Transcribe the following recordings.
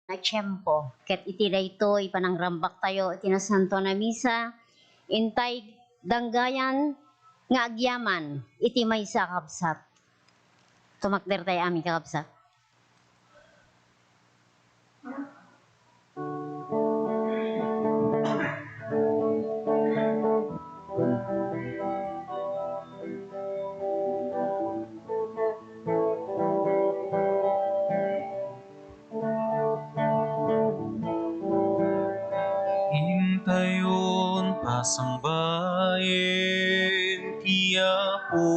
na tiyempo. Ket iti daytoy panangrambak tayo iti nasanto na misa, intay danggayan nga agyaman iti maysa kabsat. Tumakder tayo amin kakabsat. Hintayon pasangbayin tiyapo,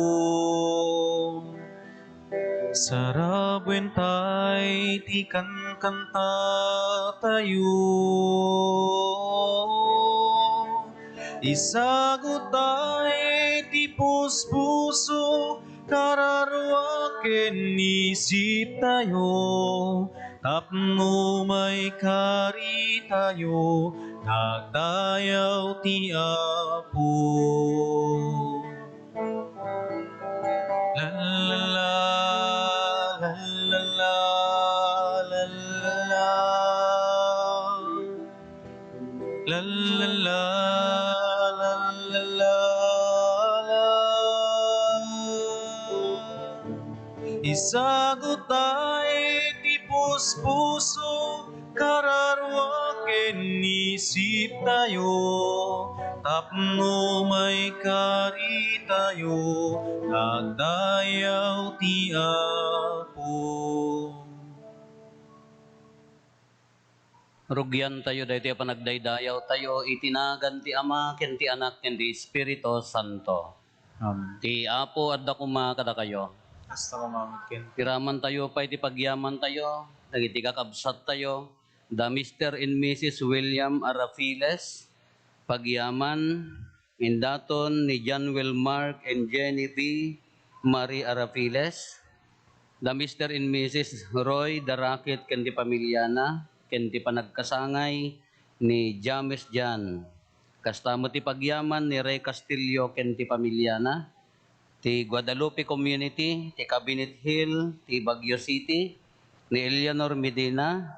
sarabwen tay ti kanta tayo, isagot tay ti puspuso kararwaken isip tayo, tapno may kari tayo, nagdayaw ti Apo. La la la la la la la la la la la la la. Isagot tay ti puspuso kararwaken isip tayo, tapno may kari tayo, nagdayaw ti Apo. Rugyan tayo dahito panagdaydayaw tayo, itinagan ti Ama, ken ti Anak, ken ti Espiritu Santo. Ti Apo at dakuma kada kayo. Hasta mamamit ken. Tiraman tayo pa iti pagyaman tayo, dagiti kakabsat tayo, the Mr. and Mrs. William Arafiles, pagyaman, indaton ni John Wilmark and Jenny P. Marie Arafiles, the Mr. and Mrs. Roy Darakit ken ti pamilyana, ken ti panagkasangay ni James Jan. Kastamo ti pagyaman ni Ray Castillo ken ti pamilyana, ti Guadalupe Community, ti Cabinet Hill, ti Baguio City, ni Eleanor Medina,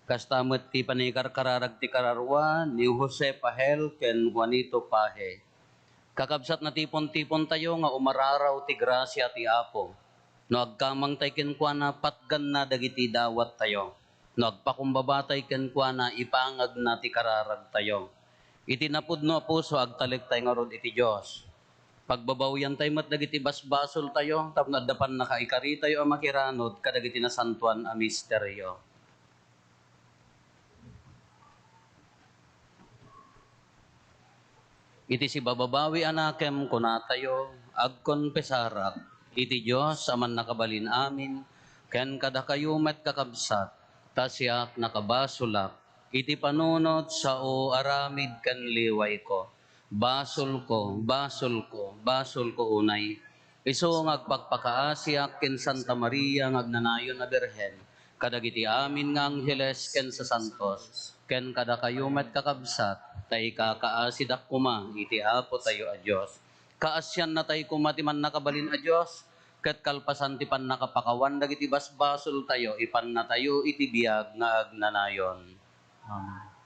kastamot ti panikarkararag ti Kararwa, ni Jose Pahel ken Juanito Pahe. Kakabsat na tipon-tipon tayo nga umararaw ti grasya ti Apo. No agkamang tay kenkwana patgan na dagiti dawat tayo. No agpakumbabatay kenkwana ipangag na ti kararag tayo. Iti napudno puso agtalik tayo nga rod iti Dios. Pagbabawyan tayo mat dagiti basbasol tayo, tapno dapan nakaikari tayo ang makiranod kadagiti nasantuan a misteryo. Iti si bababawi anakem kunatayo, agkonpesarak, iti Diyos aman nakabalin amin, ken kada kayo met kakabsat, tasyak nakabasulak, iti panunot sa o aramid ken liway ko. Basol ko, basol ko, basol ko unay. Iso ngagpagpakaasyak ken Santa Maria ngagnanayon na Birhen, kadagiti amin nga angheles ken sa santos, ken kada kayo met kakabsat, tay kakaasidak kuma, iti Apo tayo a Diyos. Kaasyan na tayo kumatiman nakabalin a Diyos, ket kalpasan ti pan nakapakawan dagiti basbasol tayo, ipan na tayo iti biyag nga agnanayon. Amen.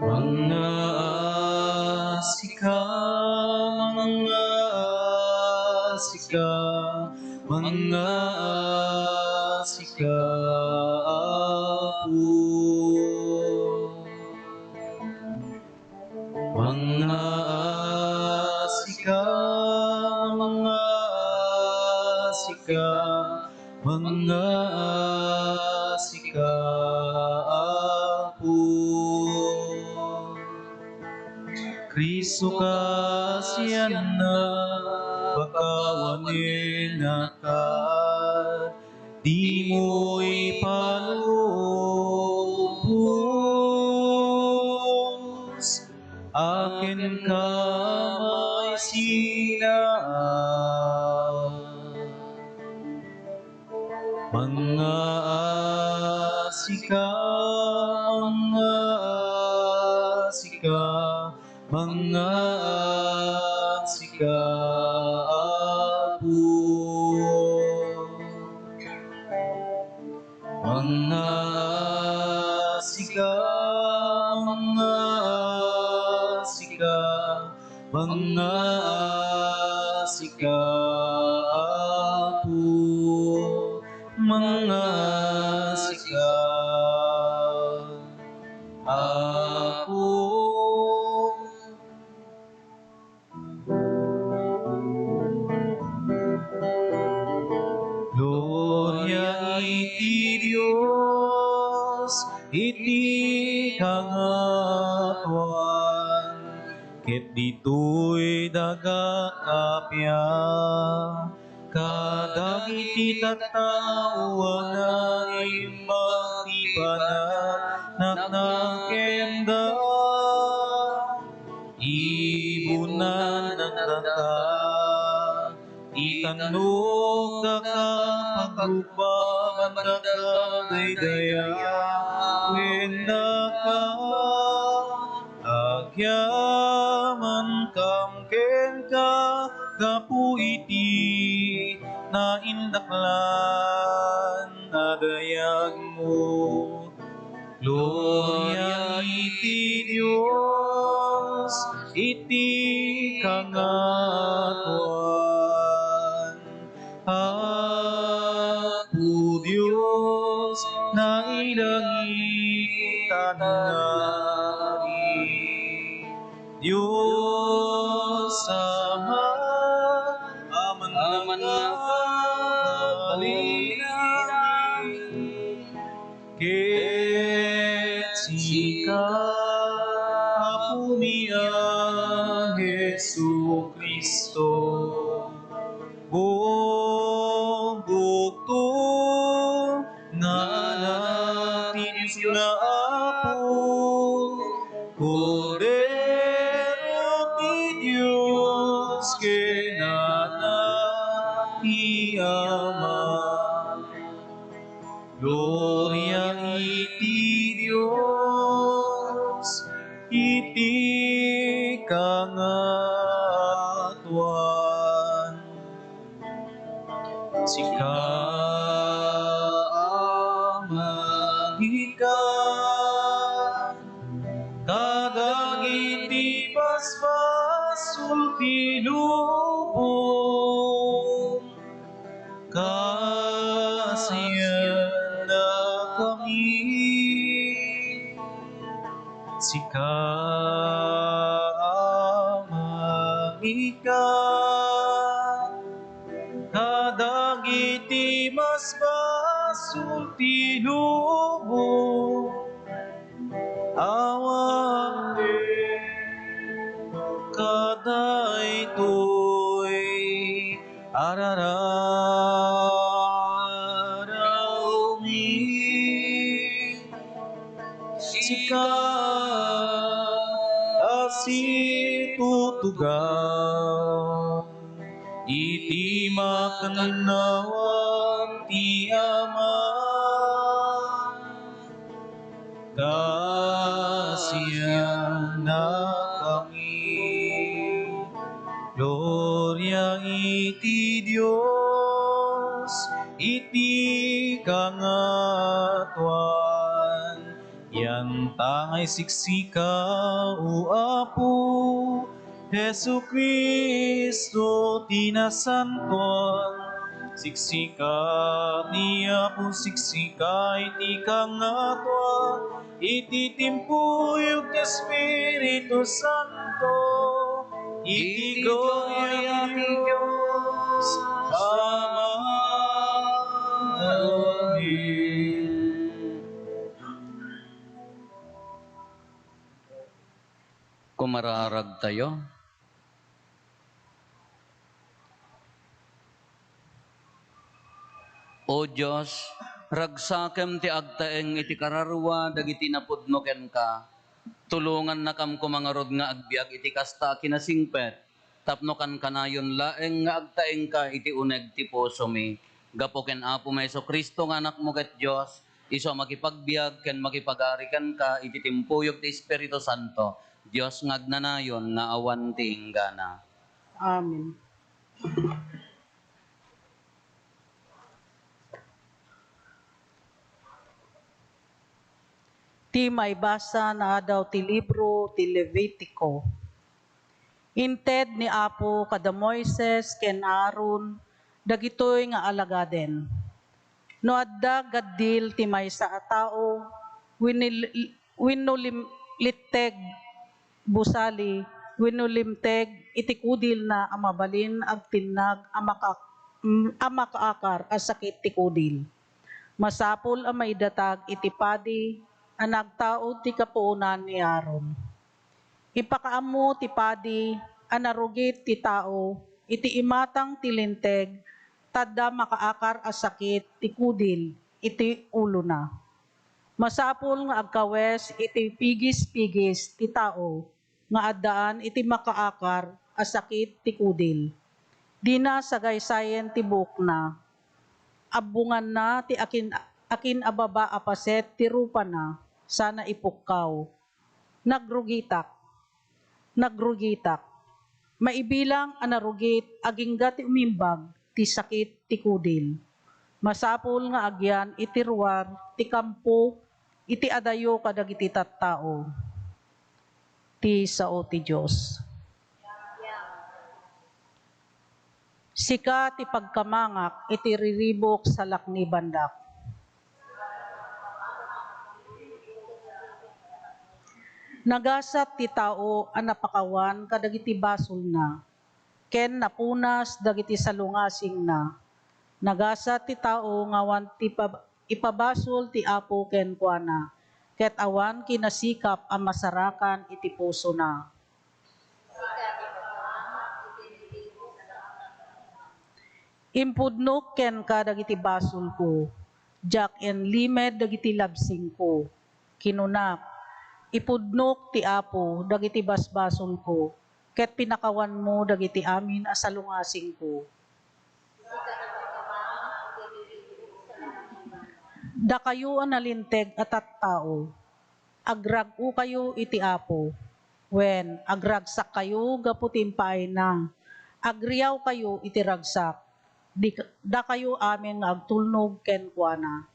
Mga asika, mga asika, mga asika, Apo. Mga asika, mga asika, mga asika, Apo. Kristo kasiyan na bakawanin nakat, di mo ipalubos, akin ka may sinaan. Mga sika, mga sika, mga sika, Apo. Mga sika, mga sika, mga sika, Apo. Mga sika, Apo. Gloria iti Dios, iti kangatuan, ket ditoy daga kapya, kadagiti tattao na imbag ti panat nakenda, ibunan nagdata, itanong nakapagrupa, mandagdaydaya, wenda ka, agyaman kamken ka, gapu iti, naindaklan, nadayag mo. Gloria iti Dios, iti kangatuan. Apo Dios, nailangitan ngari. Dios Ama, aman nakabalinamin, ket sika, Apo niya, Jesu Kristo, buong bukto nga natin na Apo, Kordero ti Diyos, kenana ti Ama. Gloria iti Dios, iti kangatuan. Sika amagikan, kadagiti basbasul ti lubong, kasiyan na kami, sika amagikan, kadagiti basbasul ti lubong, awate kadaytoy arararawmi, sika asitutugan, iti makannawan ti Ama, kasiyan na kami. Gloria iti Dios, iti kangatuan, yan tangay siksika o Apo, Jesu Kristo tinasantuan, siksika ni Apo, siksika iti kangatuan, iti timpuyog ti Espiritu Santo, iti gloria ti Diyos, Amen. Kumararag tayo. O Diyos, ragsakem ti agtaeng iti kararwa dagiti napudno ken ka. Tulungan na kam kumangarod nga agbiag iti kasta kinasingpet. Tapno kan kanayon laeng nga agtaeng ka iti uneg ti puso mi. Gapo ken Apo Meso Kristo nga anak mo ket Diyos, iso makipagbiag ken makipagarikan ka iti timpuyog ti Espiritu Santo. Dios ngagnanayon nga awan ti inggana. Amen. Ti may basa na daw ti libro ti Levitico. Inted ni Apo kada Moises ken Aaron dagitoy nga alagaden. No adda gaddil ti maysa a tao winulimteg busali winulimteg iti kudil na amabalin ag tinnag amakaakar as sakit ti kudil. Masapol a maidatag iti padi a nagtaod ti kapuunan ni Aaron. Ipakaammo ti padi a narugit ti tao iti imatang tilinteg tadda makaakar as sakit ti kudil iti ulo na. Masapol nga agkawes iti pigis-pigis ti tao nga addaan iti makaakar as sakit ti kudil. Di na sagaysayen ti buok na. Abungan na ti akin ababa apaset ti rupa na sana ipukkaw. Nagrugitak. Maibilang anarugit agingga ti umimbag ti sakit ti kudil. Masapul nga agyan iti ruwar ti kampo iti adayo kadagiti tattao. Ti sao ti Dios. Sika ti pagkamangak iti riribok sa lakni bandak. Nagasat ti tao a napakawan kadagiti basol na, ken napunas dagiti salungasing na. Nagasat ti tao ngawan ti ipabasol ti Apo ken kuana, ket awan kinasikap a masarakan iti puso na. Impudnok ken kadagiti basol ko, jak en limed dagiti labsing ko, kinunak, ipudnok ti Apo dagiti basbasol ko, ket pinakawan mo dagiti amin a salungasing ko. Da kayo ang nalinteg at tao, agrag-u kayo iti Apo, wen agragsak kayo gaputimpay na, agriyaw kayo iti ragsak, da kayo amin nga agtulnog ken kuana.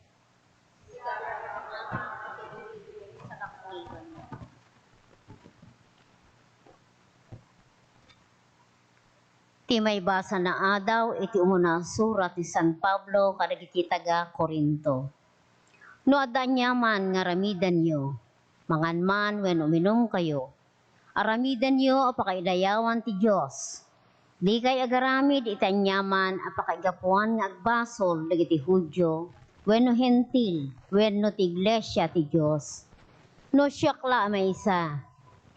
Ti may basa na adaw iti umuna surat ti San Pablo kadagiti taga Corinto. No adda nyaman nga ramidan nyo, mangan man wen uminom kayo. Aramidan nyo apakaidayawan ti Dios. Di kay agaramid itanyaman apakaigapuan nga agbasol dagiti Hudyo, wenno hentil, wenno ti iglesia ti Dios. No siyakla maysa,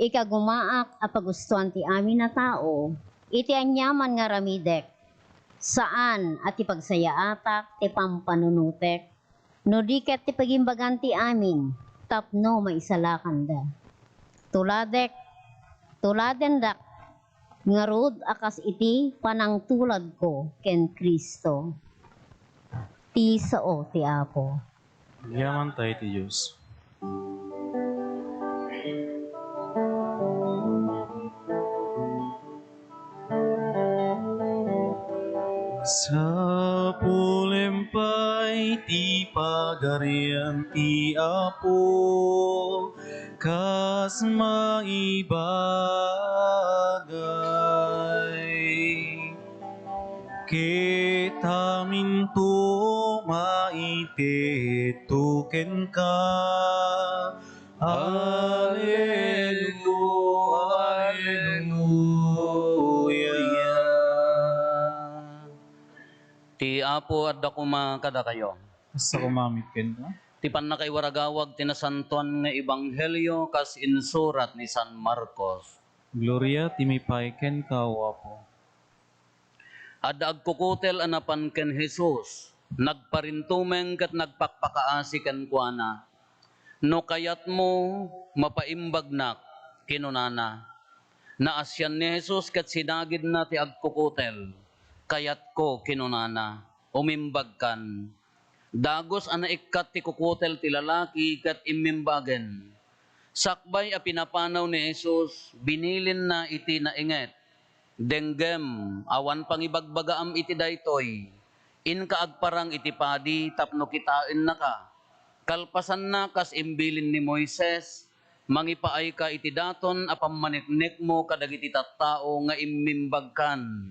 ikagumaak apagustuhan ti amin na tao, iti anyaman nga ramidek, saan at ipagsayaatak ti pampanunutek, no diket ti pagimbagan ti amin, tapno maisalakan da. Tuladen dak, ngarud akas iti panangtulad ko ken Kristo. Ti sao ti Apo. Yaman tayo ti Diyos. Sa pulempay ti pagarian ti Apo, kas maibagay. Kitamin to maitituken ka. Alleluia, Alleluia. Ti Apo adda kuma kada kayo. Basta kumamit ken ka. Ti pannakaiwaragawag tinasantuan nga ebanghelyo kas insurat ni San Marcos. Gloria timipay ken ka, o Apo. Adda agkukutel anapan ken Jesus, nagparintumeng ket nagpakpakaasi ken kuana. No kayat mo mapaimbagnak kinunana. Naasyan ni Jesus ket sinagid na ti agkukutel. Kayat ko kinunana, umimbag kan. Dagos ana ikat ti kukutel ti lalaki kat imimbagen. Sakbay a pinapanaw ni Jesus, binilin na iti nainget. Denggem, awan pangibagbagaam iti daytoy. In kaagparang iti padi, tapno kitain na ka. Kalpasan na kas imbilin ni Moises, mangipaay ka iti daton apammaniknik mo kadagiti tattao nga imimbagkan.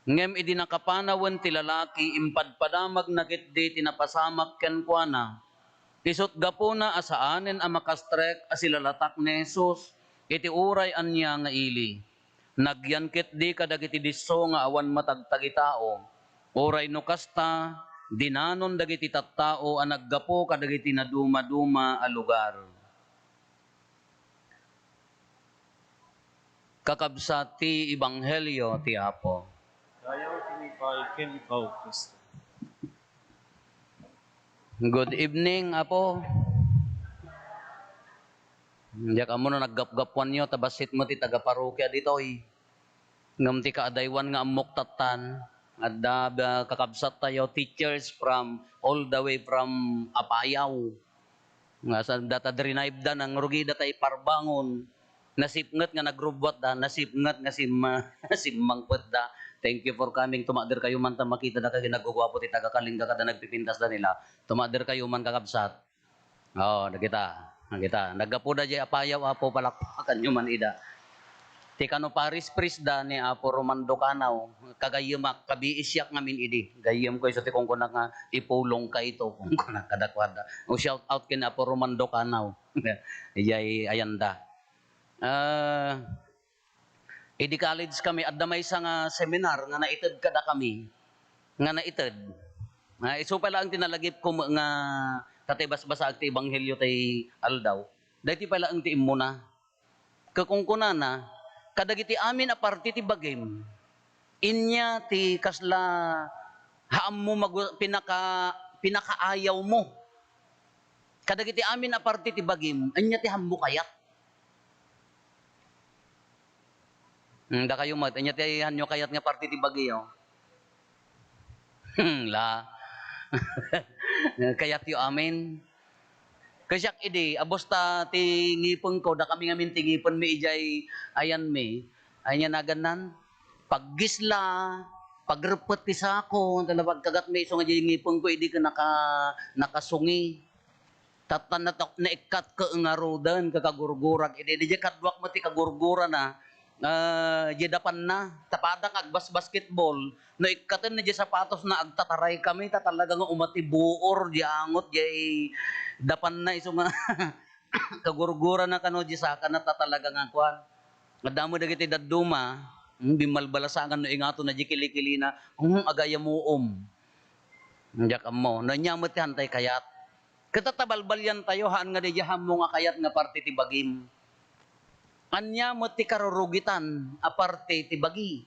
Ngem idi nakapanawan ti lalaki impadpadamag nakitdi tinapasamak ken kuana. Isot gapuna asaanen a makastrek asilalatak ni Jesus iti uray anya nga ili. Nagyankit di kadagiti disso nga awan matagtagi tao. Oray no kasta, dinanon dagiti tattao a naggapo kadagiti naduma-duma a lugar. Kakabsat ti Ibanghelyo ti Apo. Dayaw tinipay ken ikaw, Kristo. Good evening, Apo. Diyak amo no naggap-gapuan nyo, tabasit mo ti taga-parokya ditoy. Ngam ti kaadaywan nga amok tatan. At kakabsat tayo, teachers from, all the way from Apayaw. Nga sa data drinaib da, nang rugi da tayo parbangon. Nasipngat nga nagrubwat da, nasipngat nga simmangpet da. Thank you for coming. Tumader kayo man ta makita na kagi nagugwapo ti taga-kalingga kada nagpipintas da nila. Tumader kayo man kakabsat. Oo, nakita. Nagapo da jay Apayaw, Apo, palakpakan nyo man ida. Ti kano Paris Prisda ni Apo Romando Canaw, kagayamak, kabiisyak ngamin idi. Gayam ko iso ti kung kuna nga ipulong ka ito, kung kuna kadakwada. O shout out kin Apo Romando Canaw. Iyay ayanda. Idi college kami, at damay sa nga seminar, nga naitid kada kami. Nga naitid. Iso pala ang tinalagip ko nga tatibas-basa ag ti Ebanghelyo tay aldaw. Dahiti pala ang ti imuna. Kakungkuna na, kadagiti amin a parti ti bagim, inya ti kasla haam mo pinakaayaw mo. Kadagiti amin a parti ti bagim, inya ti hammo kayat. Da kayo mat, inya ti hanyo kayat nga parti ti bagyo. La. Kayat yo amin. Kasyak idi, abosta ti ngipon ko, da kami ngamin ti ngipon mi ijay, ayan mi, ayan naganan, paggisla, pagrepet ti sako, pagkagat mi iso nga jay ngipon ko, idi ka nakasungi. Tatan na ikat ka nga rodan, kakagurgurag, idi jay kadwak mo ti kagurgura na, dapan na, tapadang agbas basketball, no ikatan na di sapatos na agtataray kami, tatalaga nga umati buor, di angot, di dapan na iso nga, kagurgura na kano di saka na tatalaga nga kwan. Madamo dagiti daduma, bimalbalasangan no ingato na di kilikili na, agaya mo Diyak mo, no nyamot hantay kayat. Katatabalbalyan tayo, haan nga di mo nga kayat nga parte ti bagim. Anya mo ti karurugitan aparte ti bagi.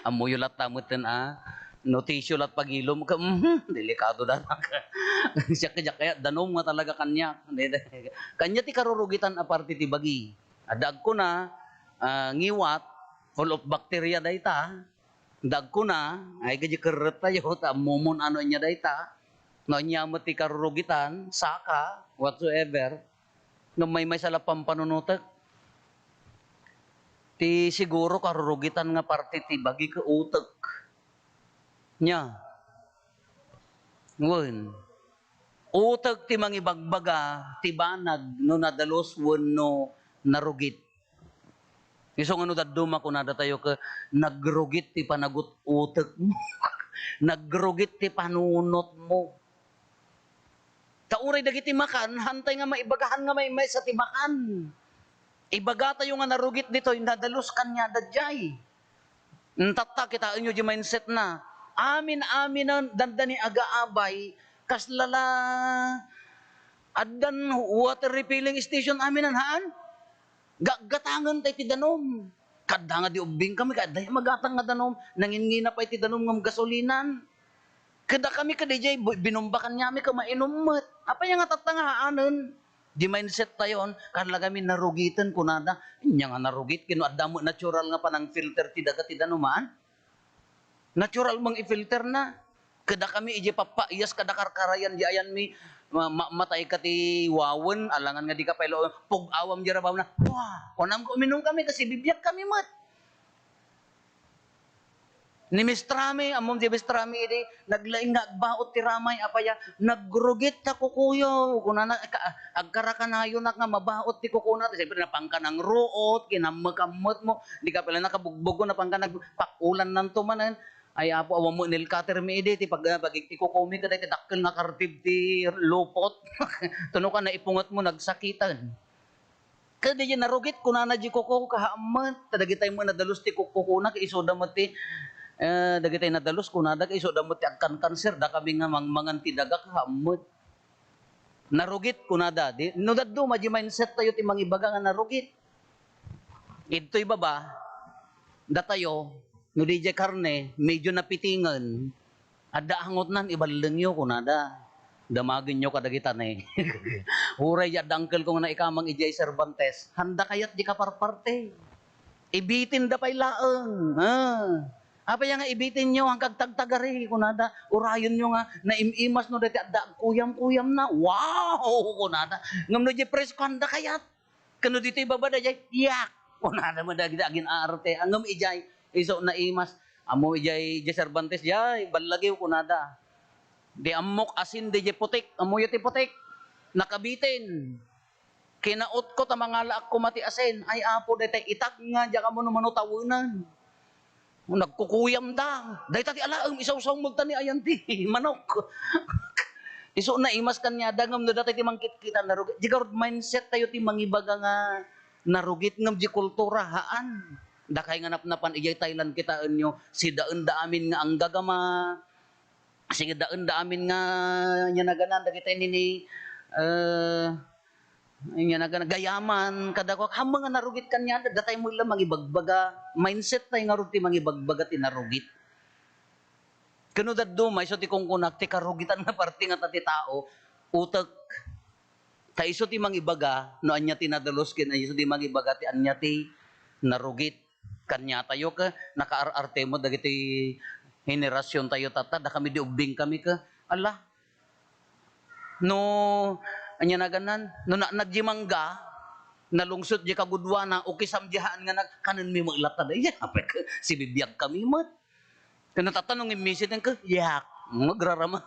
Amuyulat tamutin notisyo lat pagilom ka, delikado na ka. Siya kaya danom nga talaga kanya. Kanya ti karurugitan aparte ti bagi. Adag ko na, ngiwat, full of bacteria dayta. Dag ko na, ay gaji keret tayo, mumon ano niya dayta. No anya mo ti karurugitan, saka, whatsoever, nga may salapang panunutak. Ti siguro karurugitan nga parte ti bagi ka utak. Nya. Ngun. Utak ti mangibagbaga, ti banag, no nadalos no narugit. Iso nga no daduma ko nada tayo ka, nagrugit ti panagot utak mo. Nagrugit ti panunot mo. Tauray dagiti makan, hantay nga maibagahan nga may sa timakan. Ibaga tayo nga narugit dito, nadalos kanya dadjay. Tata kita inyo di mindset na, amin na dandani agaabay, kaslala, adan water refilling station aminan haan. Gagatangan tayo ti danom. Kada nga di ubing kami, kada magatang nga danom, nangingina pa iti danom ng gasolinan. Kada kami kadijay, binumbakan niya kami mainumot. Apa yung nga tatangahaanan? Di mindset tayon, karla kami narugitan ko nada. Inya nga narugit, kino adamo natural nga panang filter ti dagat ti danumaan. Natural mang i-filter na. Kada kami ije papaiyas kada karkarayan di ayan mi matay ka ti wawen alangan nga di ka pelo pug-awam jara baw na. Wah, kunam ko minum kami kasi bibyak kami mat. Ni Mistrami, amom di Mistrami ide, naglaing nga agbaot ti ramay, apaya, nagrugit ta kukuyo, kunana, agkarakanayo na nga mabaot ti kukuna, siyempre napangka ng ruot, kinamakamot mo, di ka pala nakabugbugo, napangka nagpakulan ng tumanan, ay apo, awam mo nil cutter mi ide, ti pagig ti kukumi ka, ti dakkel nga kartib ti lupot, tuno ka na ipungot mo, nagsakitan. Kada di narugit, kunana di kuko, kahamat, tadagitay mo nadalus ti kukuna, kaisoda mo ti, dagitay nadalos kunada kay so damot ti agkan cancer da kami nga mangan ti daga kahamot. Narugit kunada di no daddo maji mindset tayo ti mangibaga nga narugit. Idtoy baba datayo no DJ karne medyo napitingan adda hangot nan ibaleng yo kunada. Damagin nyo kadagitan eh. Huray ya dangkel ko nga na ikamang ijay Cervantes. Handa kayat di kaparparte. Ibitin da pay laeng. Apa yang nga ibitin nyo ang kagtagtagari kunada urayon nyo nga naimimas no dati adda kuyam-kuyam na wow kunada ngam no di pres kanda kayat kano dito ibabada jay yak kunada mo dagi agin arte angam ijay iso na imas amo ijay Cervantes jay balagiw kunada di amok asin di jay putik amo yati putik nakabitin kinaot ko ta mga laak ko mati asin ay apo dati itak nga diya ka mo naman tawunan. Nagkukuyam da. Dahil tati alaang isaw-saw magtani ayan ti manok. Iso na imas kanya dangam no dati ti mangkit kita narugit. Jigarod mindset tayo ti mangibaga nga narugit ngam di kultura haan. Dakay nga napnapan ijay Thailand kita enyo si daan da amin nga ang gagama. Sige daan da amin nga nya naganan dagiti nini nya nagana gayaman kada ko hamang nga narugit kanya datay mo lang mangibagbaga mindset tay nga ruti mangibagbaga ti narugit kano daddo may so ti kungkunak ti karugitan nga parte nga ti tao utek ta iso ti mangibaga no anya ti nadalos ken iso ti mangibaga ti anya ti narugit kanya tayo ka nakaararte mo dagiti henerasyon tayo tata da kami di ubing kami ka ala no anya naganan no nagjimangga nalungsod di kagudwana o kisamdihaan nga kanan mi maglata da ya apay si bibiyag kami mat kana tatanong imisit ka yak magraraman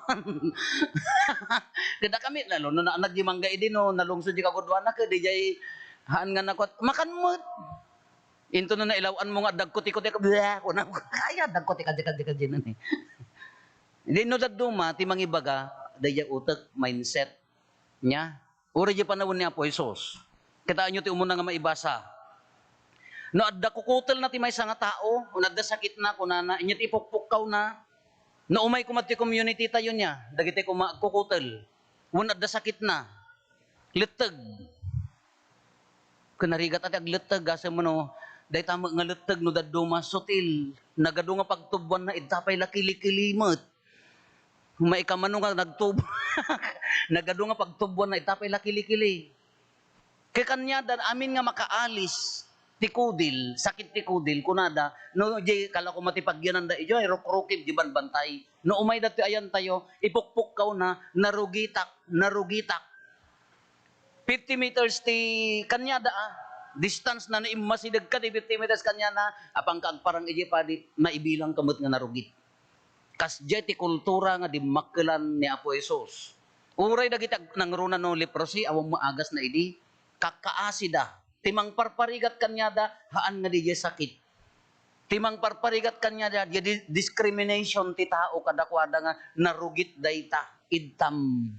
kada kami lalo no nagjimangga idi no nalungsod di kagudwana ka di jay haan nga nakot makan mat into no nailawan mo nga dagkoti-koti ka kuna kaya dagkoti ka dinan eh di no daduma ti mangibaga daya utak mindset nya. Uri di panahon ni Apo Jesus. Kitaan nyo ti umuna nga maibasa. No adda kukutel na ti may nga tao, o adda sakit na kunana, inya ti ipukpukaw na. No umay kumat ti community tayo niya, dagiti kukutel. Wan adda sakit na. Leteg. Kunarigat ati agleteg asa mo no, dahi tama nga leteg no daddo masutil. Nagado nga pagtubuan na itapay lakili-kilimot. May kamano nga nagtubo. Nagado nga pagtubuan na itapay lakili-kili. Kaya kanya dan amin nga makaalis ti kudil, sakit ti kudil kunada no jay kala ko matipagyanan da ijo ay rukrukib di bantay. No umay dati ayan tayo ipukpuk na narugitak. 50 meters ti kanya da distance na naimasidag ka ti 50 meters kanya na apang kagparang ije padi maibilang kamot nga narugit. Kasjay ti kultura nga di makelan ni Apo Jesus. Uray dagiti nangruna no leprosy awang maagas na idi kakaasida. Timang parparigat kanyada haan nga di sakit. Timang parparigat kanyada di discrimination ti tao kadakwada nga narugit dayta idtam.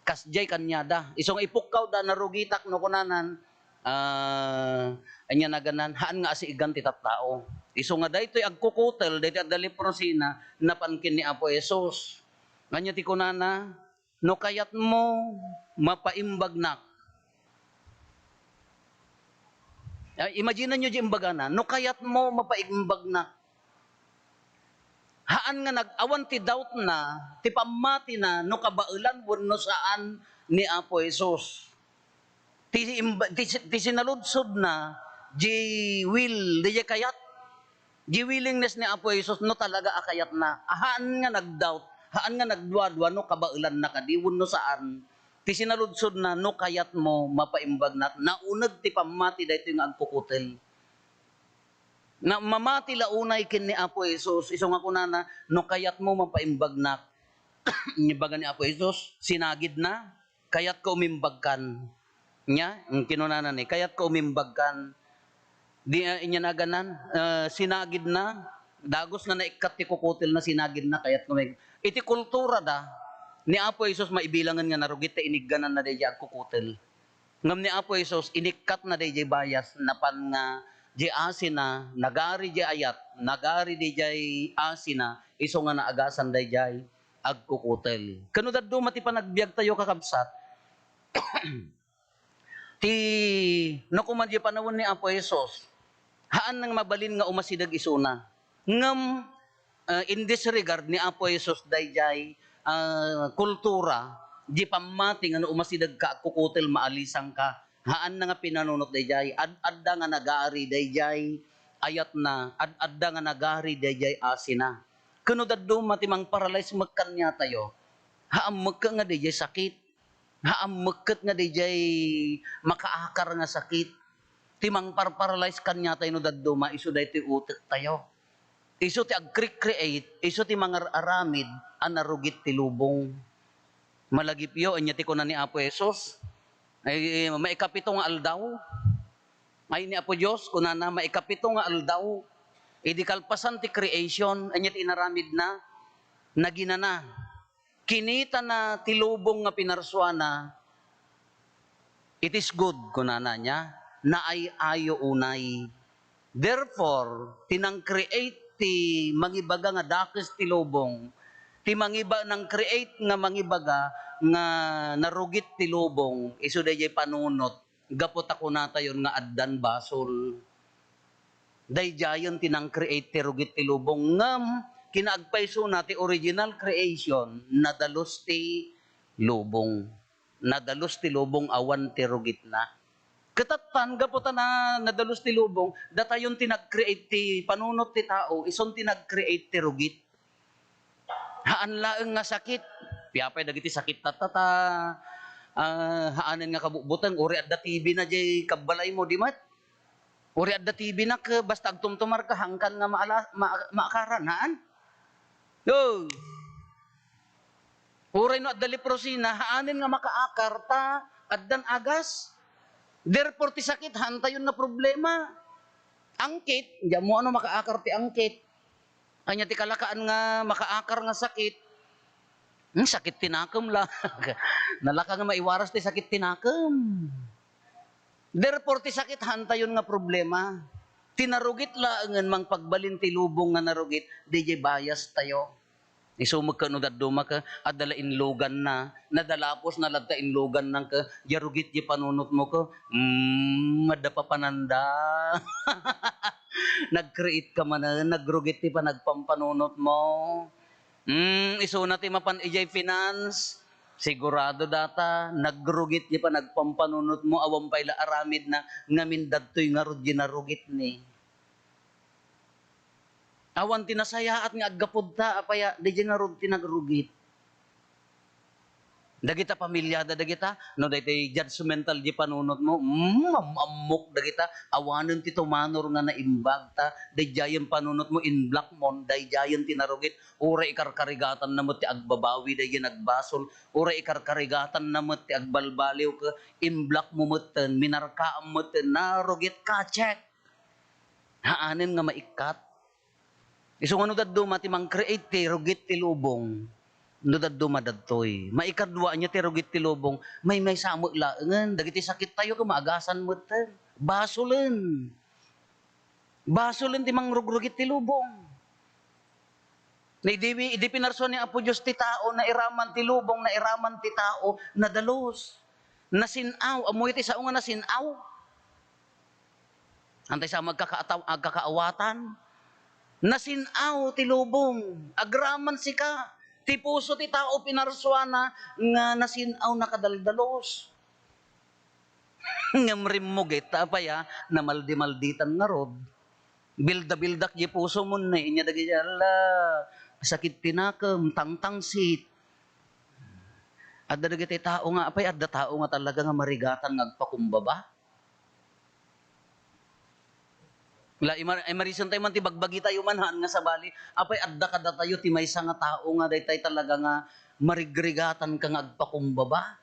Kasjay kanyada isong ipukkaw da narugitak no kunanan anya naganan haan nga asiigan ti tattao. Iso nga daytoy agkukutel daytoy adda leprosina napankin ni Apo Jesus. Nganya ti kunana no kayat mo mapaimbag nak. Imagine nyo di imbagana no kayat mo mapaimbag nak. Haan nga nag-awan ti doubt na ti pamati na no kabailan wenno saan ni Apo Jesus. Ti sinaludsod na di will di kayat Di willingness ni Apo Jesus no talaga akayat na. Haan nga nag-doubt, haan nga nagduadwa no kabailan na kadiwon no saan. Ti sinaludsod na no kayat mo mapaimbag na naunag ti pamati dayto nga agkukutel. Na mamati launay kin ni Apo Jesus iso nga kunana no kayat mo mapaimbag na nibaga ni Apo Jesus sinagid na kayat ka umimbagkan nya ang kinunana ni kayat ka umimbagkan di inya na ganan sinagid na dagos nga naikat ti kukutil na sinagid na kayat kumig iti kultura da ni Apo Jesus maibilangan nga narugit ta inigganan na dayjay agkukutil ngam ni Apo Jesus inikat na dayjay bayas napan nga di asina nagari di ayat nagari di jay asina iso nga naagasan dayjay agkukutel kano dadto mati panagbiag tayo kakabsat ti no kumadya panawon ni Apo Jesus haan nang mabalin nga umasidag isuna ngam in this regard ni Apo Jesus dayjay kultura di pamati nga umasidag ka agkukutel maalisang ka haan na nga pinanunot dayjay adda nga nagari dayjay ayat na adda nga nagari dayjay asina kuno dadto matimang paralyze magkanya tayo haam magka nga dayjay sakit haam magkat nga dayjay makaakar nga sakit timang paralyze kanya tayo no dadto maiso daytoy utek tayo iso ti agcreate iso ti mga aramid an narugit ti lubong malagipyo anya ti kunan ni Apo Jesus ay maikapito nga aldaw. Ay ni Apo Diyos, kunana maikapito nga aldaw. Idi kalpasan ti creation, anyat inaramid na, naginana. Kinita na tilubong nga pinarsuana, it is good, kunana niya, na ay ayo unay. Therefore, tinang create ti mangibaga nga dakes tilubong, ti mangiba nang create nga mangibaga nga narugit ti lubong iso dayjay panunot gapot ako natayon nga addan basol dayjayon tinang create ti rugit ti lubong ngam kinaagpayso na ti original creation nadalos ti lubong awan ti rugit na katatan gaputan na nadalos ti lubong datayon tinag-create ti panunot ti tao ison tinag-create ti rugit haan laeng nga sakit piyapay dagiti sakit tatata haanen nga kabubutan uri adda TV na jay kabbalay mo di mat uri adda TV na ka basta agtumtumar ka hangkan nga maakaran haan yo uray no adda leprosina haanen nga makaakar ta addan agas therefore ti sakit hantayon na problema angkit diyan mo ano makaakar ti angkit anya ti kalakaan nga makaakar nga sakit. Sakit tinakem lang. Nalaka nga maiwaras ti sakit tinakem. Therefore ti sakit hantayon nga problema. Tinarugit laengen mang pagbalin ti lubong nga narugit DJ bias tayo. Isumag ka no daddo maka adala inlogan na nadalapos na lagta inlogan nang ka yarugit di panunot mo ko madda pa pananda. Nag-create ka man nagrugit ti pa nagpampanunot mo. Iso na ti mapan ijay finance. Sigurado data nagrugit di pa nagpampanunot mo awam payla aramid na ngamin dadtoy nga rud ginarugit ni. Awan tinasayaat nga aggapod ta apaya di nga rud tinagrugit. Dagita pamilyada dagita no daytoy judgmental di panunot mo amok dagita awanen ti tumanor nga naimbag ta dayjayen panunot mo in black mon dayjayen tinarugit uray ikarkarigatan na met ti agbabawi dayjay nagbasol uray ikarkarigatan na met ti agbalbaliw ka in black mo metten minarkaam metten narugit ka check haanen nga maikat isu nga no daddo mati mang create ti rugit ti lubong no daddo madadtoy maikadwa nya ti rugit ti lubong may samo laengen dagiti sakit tayo ka maagasan mo ten basolen ti mangrugrugit ti lubong na idi pinarso ni Apo Diyos ti tao na iraman ti lubong na iraman ti tao na dalos nasinaw amoy ti sao nga nasinaw antay sa agkakaawatan nasinaw ti lubong agraman sika ti puso ti tao pinarsuana nga nasinaw na kadaldalos. Ngam rimmuget apaya na maldi-malditan nga rod. Bilda-bildak di puso mo na inya dagi ala sakit pinakam tangtang sit. Adda dagi tay tao nga apay adda tao nga talaga nga marigatan nga agpakumbaba. La emerison tayo man ti bagbagi tayo manhan nga sa bali apay adda kada tayo ti maysa nga tao nga daytay talaga nga marigrigatan ka nga agpakumbaba.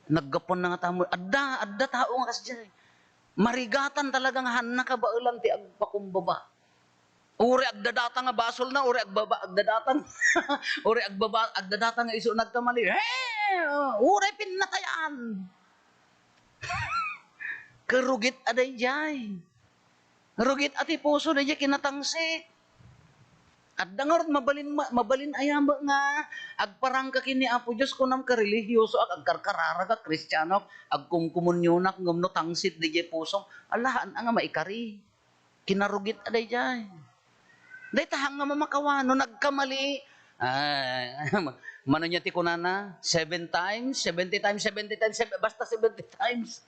Naggapon na nga tamo adda tao nga kasjay. Marigatan talaga nga han nakabaulan ti agpakumbaba. Uri agdadata nga basol na, uri agbaba agdadatan. Uri agdadata nga iso nagkamali. Hey! Uri pinatayan. Kerugit aday jay. Rugit ati puso na jay kinatangsi. At dangarot mabalin ayam nga agparang ka kini Apo Dios kunam ka religyoso ag agkarkarara ka Kristiyano ag kumkumunyonak ngumno tangsit di jay puso. Alahan nga maikari. Kinarugit aday jay. Day tahang nga mamakawano nagkamali. Mano niya ti kunana 7 times, 70 times, 70 times, basta 70 times.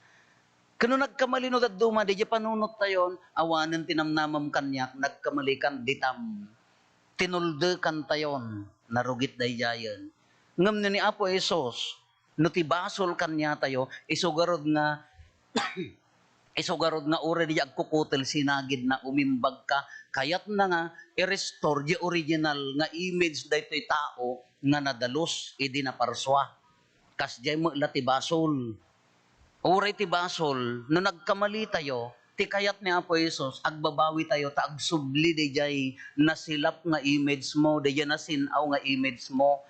Kano nagkamali no daduma, di panunot tayon, awanan tinamnamam kanyak, nagkamali kan ditam. Tinulde kan tayon, narugit dayjayan. Ngam ni Apo Esos, no tibasol kanya tayo, isugarod nga, ure di agkukutel sinagid na umimbag ka, kayat na nga, i-restore di original nga image daytoy tao nga nadalos, idi na parswa. Kas jay mo latibasol. Uray ti basol, no nagkamali tayo, ti kayat ni Apo Isos, agbabawi tayo, ta agsubli di jay nasilap nga image mo, di jay nasinaw nga image mo.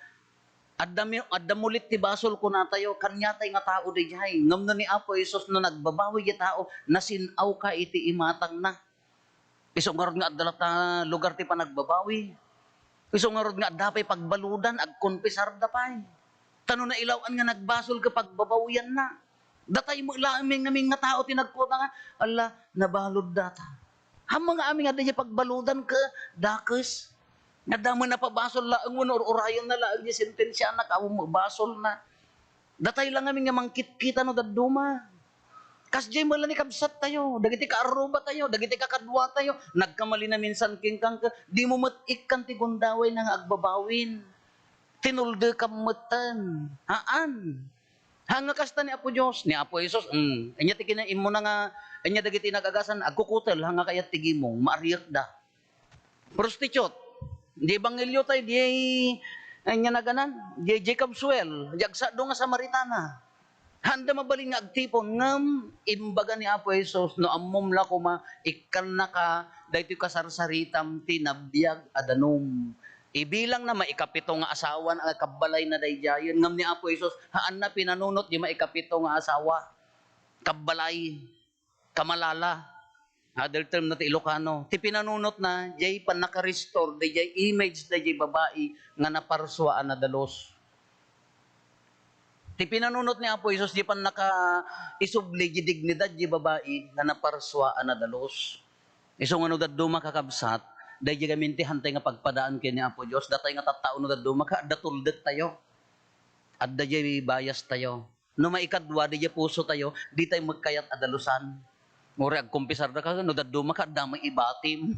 Addamulit ti basol ko na tayo, kanya tayo nga tao di jay. Ngam na ni Apo Isos, no nagbabawi di tao, nasinaw ka iti imatang na. Isong nga nga adalat na lugar ti panagbabawi. Isong nga nga adapay pagbaludan, agkonpisar dapay. Tano na ilawan nga nagbasol ka pagbabawian na. Datay mo laming naming nga tao tinagputa nga, ala, nabalod data. Hamang nga aming nga pagbaludan ka, dakes. Nadamo na pabasol laang mo, orayon na laang di sentensya na, kawo mo basol na. Datay lang aming nga mangkit-kita no daduma. Kasjay mo lang ni kabsat tayo, dagiti ka aruba tayo, dagiti ka kadwa tayo, nagkamali na minsan kingkang ka, di mo matikkan ti gundaway na nga agbabawin. Tinulde ka matan. Haan. Hanga kasta ni Apo Diyos, ni Apo Isos, anya ti kinaim mo na nga, anya dagiti nagagasan, agkukutel, hanga kayat tigimong, maariyak da. Prostitute, di Evangelyo tayo, di anya naganan, di Jacob Swell, jagsa do nga Samaritana. Handa mabaling nga agtipon, ngam, imbaga ni Apo Isos, no ammom la kuma, ikan na ka, dahito kasarsaritam, tinabiyag, adanom. Ibilang na maikapito nga asawa na kabalay na dayjayon. Ngam ni Apo Isos, haan na pinanunot di maikapito nga asawa. Kabalay, kamalala. Other term na ti Ilocano. Ti pinanunot na, jay pan naka-restore, di jay image da jay babae nga naparswaan na dalos. Ti pinanunot ni Apo Isos, di pan naka-isubli jay dignidad jay babae nga naparswaan na dalos. Isong ano daddo makakabsat, dahil yung gaminti hantay nga pagpadaan kini Apo Diyos, datay nga tattao no daddo, makadatuldet tayo. At dahil bias tayo. No maikadwa, dahil puso tayo, di tayo magkayat adalusan. Ngore, agkumpisar da ka, no daddo, makadamay ibatim.